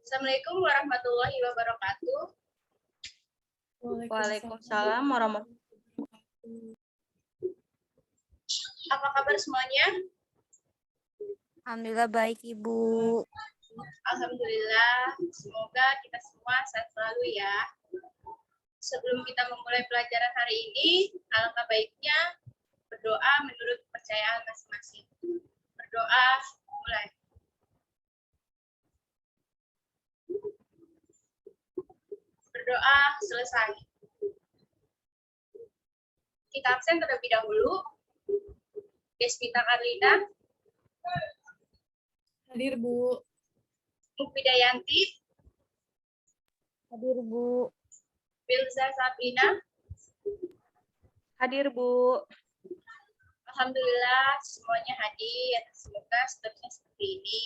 Assalamualaikum warahmatullahi wabarakatuh. Waalaikumsalam warahmatullahi wabarakatuh. Apa kabar semuanya? Alhamdulillah baik, Ibu. Alhamdulillah, semoga kita semua sehat selalu ya. Sebelum kita memulai pelajaran hari ini, alangkah baiknya berdoa menurut kepercayaan masing-masing. Berdoa, mulai. Berdoa, selesai. Kita absen terlebih dahulu. Desmita Karlina. Hadir, Bu. Mukbidayanti. Hadir, Bu. Bilza Sabrina. Hadir, Bu. Alhamdulillah semuanya hadir. Semoga seterusnya seperti ini.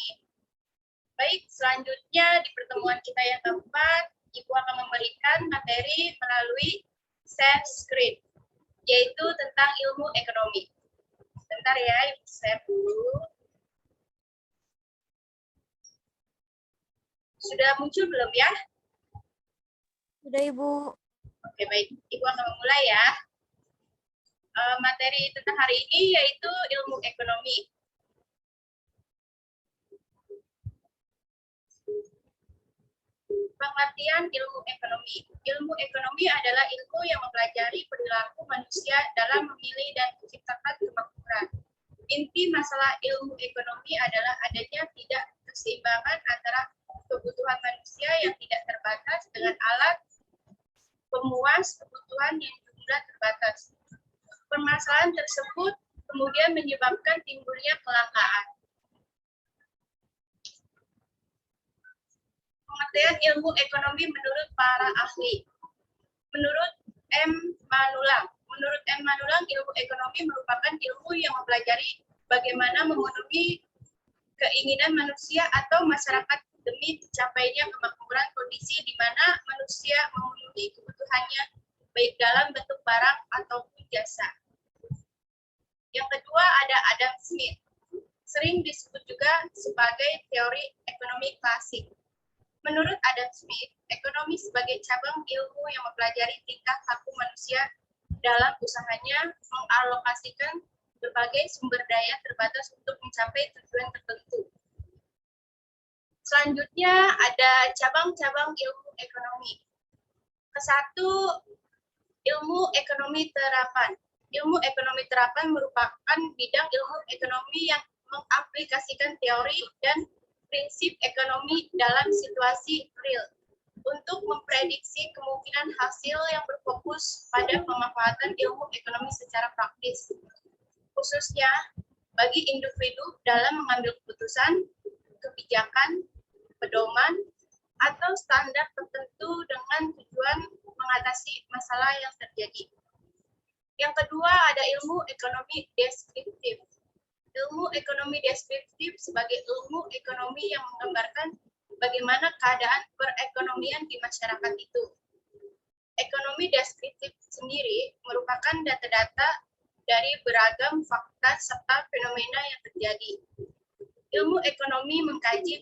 Baik, selanjutnya di pertemuan kita yang keempat, Ibu akan memberikan materi melalui share screen, yaitu tentang ilmu ekonomi. Bentar ya, Ibu share dulu. Sudah muncul belum ya? Sudah, Ibu. Oke, baik. Ibu akan memulai ya. Materi tentang hari ini yaitu ilmu ekonomi. Pengertian ilmu ekonomi. Ilmu ekonomi adalah ilmu yang mempelajari perilaku manusia dalam memilih dan menciptakan kemakmuran. Inti masalah ilmu ekonomi adalah adanya tidak keseimbangan antara kebutuhan manusia yang tidak terbatas dengan alat pemuas kebutuhan yang jumlah terbatas. Permasalahan tersebut kemudian menyebabkan timbulnya kelangkaan. Pengertian ilmu ekonomi menurut para ahli. Menurut M. Manulang, ilmu ekonomi merupakan ilmu yang mempelajari bagaimana memenuhi keinginan manusia atau masyarakat demi tercapainya kemakmuran kondisi di mana manusia memenuhi kebutuhannya baik dalam bentuk barang ataupun jasa. Yang kedua ada Adam Smith, sering disebut juga sebagai teori ekonomi klasik. Menurut Adam Smith, ekonomi sebagai cabang ilmu yang mempelajari tingkah laku manusia dalam usahanya mengalokasikan berbagai sumber daya terbatas untuk mencapai tujuan tertentu. Selanjutnya ada cabang-cabang ilmu ekonomi. Kesatu, ilmu ekonomi terapan. Ilmu ekonomi terapan merupakan bidang ilmu ekonomi yang mengaplikasikan teori dan prinsip ekonomi dalam situasi real untuk memprediksi kemungkinan hasil yang berfokus pada pemanfaatan ilmu ekonomi secara praktis, khususnya bagi individu dalam mengambil keputusan, kebijakan, pedoman, atau standar tertentu dengan tujuan mengatasi masalah yang terjadi. Yang kedua ada ilmu ekonomi deskriptif. Ilmu ekonomi deskriptif sebagai ilmu ekonomi yang menggambarkan bagaimana keadaan perekonomian di masyarakat itu. Ekonomi deskriptif sendiri merupakan data-data dari beragam fakta serta fenomena yang terjadi. Ilmu ekonomi mengkaji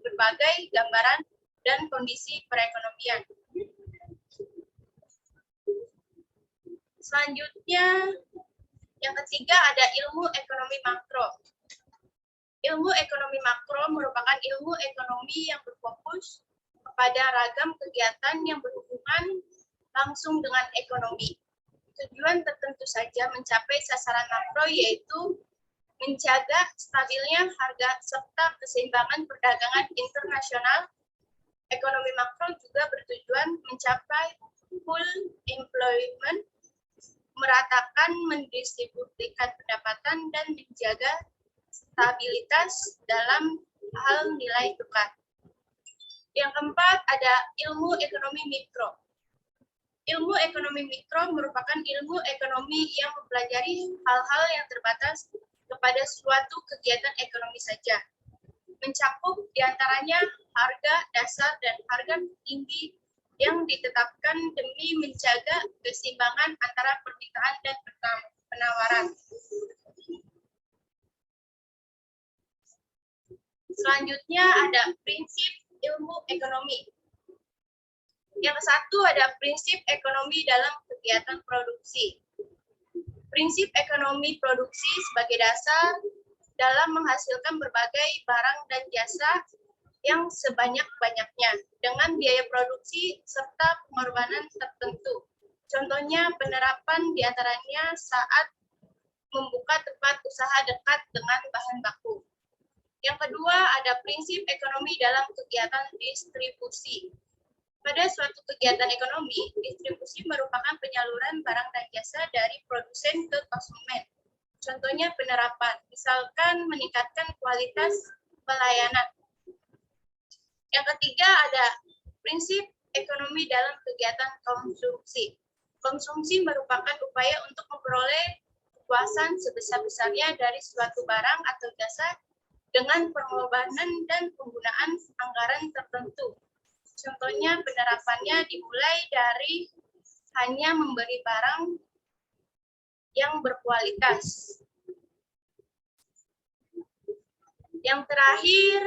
berbagai gambaran dan kondisi perekonomian. Selanjutnya, yang ketiga ada ilmu ekonomi makro. Ilmu ekonomi makro merupakan ilmu ekonomi yang berfokus kepada ragam kegiatan yang berhubungan langsung dengan ekonomi. Tujuan tertentu saja mencapai sasaran makro yaitu menjaga stabilnya harga serta keseimbangan perdagangan internasional. Ekonomi makro juga bertujuan mencapai full employment, meratakan mendistribusikan pendapatan dan menjaga stabilitas dalam hal nilai tukar. Yang keempat ada ilmu ekonomi mikro. Ilmu ekonomi mikro merupakan ilmu ekonomi yang mempelajari hal-hal yang terbatas kepada suatu kegiatan ekonomi saja. Mencakup diantaranya harga dasar dan harga tinggi yang ditetapkan demi menjaga keseimbangan antara permintaan dan penawaran. Selanjutnya ada prinsip ilmu ekonomi. Yang satu ada prinsip ekonomi dalam kegiatan produksi. Prinsip ekonomi produksi sebagai dasar dalam menghasilkan berbagai barang dan jasa yang sebanyak-banyaknya dengan biaya produksi serta pengorbanan tertentu. Contohnya penerapan diantaranya saat membuka tempat usaha dekat dengan bahan baku. Yang kedua ada prinsip ekonomi dalam kegiatan distribusi. Pada suatu kegiatan ekonomi, distribusi merupakan penyaluran barang dan jasa dari produsen ke konsumen. Contohnya penerapan, misalkan meningkatkan kualitas pelayanan. Yang ketiga ada prinsip ekonomi dalam kegiatan konsumsi. Konsumsi merupakan upaya untuk memperoleh kepuasan sebesar-besarnya dari suatu barang atau jasa dengan pengorbanan dan penggunaan anggaran tertentu. Contohnya penerapannya dimulai dari hanya memberi barang yang berkualitas. Yang terakhir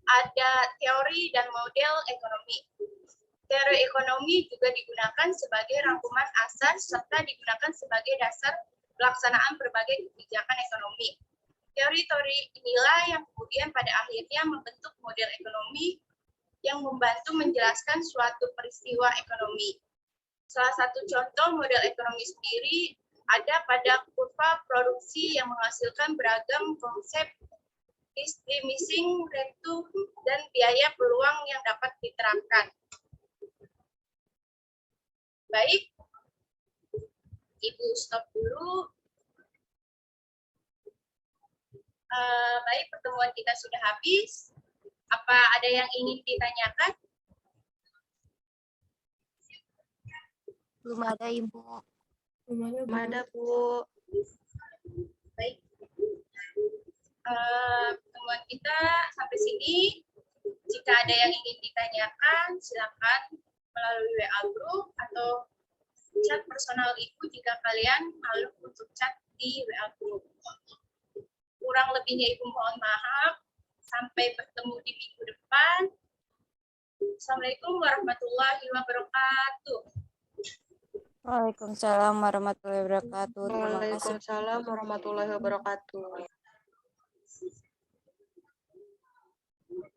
ada teori dan model ekonomi. Teori ekonomi juga digunakan sebagai rangkuman asas serta digunakan sebagai dasar pelaksanaan berbagai kebijakan ekonomi. Teori-teori inilah yang kemudian pada akhirnya membentuk model ekonomi yang membantu menjelaskan suatu peristiwa ekonomi. Salah satu contoh model ekonomi sendiri ada pada kurva produksi yang menghasilkan beragam konsep distributing return dan biaya peluang yang dapat diterapkan. Baik, Ibu stop dulu. Baik, pertemuan kita sudah habis. Apa ada yang ingin ditanyakan? Belum ada, Ibu. Belum ada, Bu. Baik. Pertemuan kita sampai sini. Jika ada yang ingin ditanyakan, silakan melalui WA group atau chat personal Ibu jika kalian malu untuk chat di WA group. Kurang lebihnya Ibu mohon maaf. Sampai bertemu di minggu depan. Assalamualaikum warahmatullahi wabarakatuh. Waalaikumsalam warahmatullahi wabarakatuh. Terima kasih. Waalaikumsalam warahmatullahi wabarakatuh.